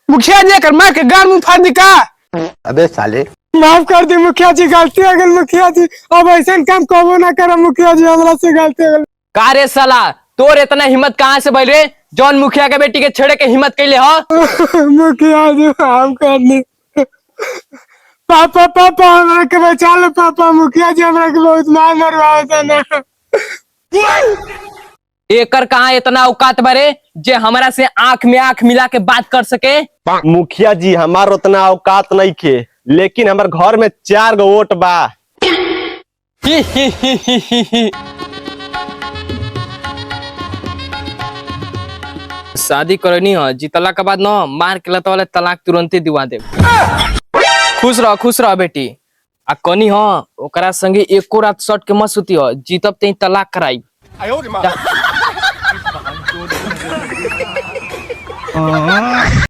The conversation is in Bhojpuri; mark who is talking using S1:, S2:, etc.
S1: मुखिया जी कर मार के गाड़ मुंह फाड़ दी का।
S2: अबे साले
S1: माफ कर दी मुखिया जी, गलती हो गई मुखिया जी, अब ऐसा काम कबो ना करा मुखिया जी, हमरा से गलती हो गई।
S3: का रे साला तोर इतना हिम्मत कहाँ से भइल रे जौन मुखिया के बेटी के छेड़े के हिम्मत कैले हो।
S1: मुखिया जी माफ कर दी। पापा पापा हमरा के बचा लो पापा, मुखिया जी हमरा के बहुत मार मरवाए थे ना।
S3: एकर कहाँ इतना औकात बारे जे हमरा से आंख में आंख मिला के बात कर सके।
S2: मुखिया जी हमार उतना औकात नहीं खे, लेकिन हमार घर में 4 गो वोट बा।
S3: शादी करनी हो जीतला के बाद न मार के लता वाले तलाक तुरंत दिवा दे। खुश रह बेटी। आ कनी हो ओकरा संगे एको रात सट के मत सुती हो, जीतब ते तलाक कराई।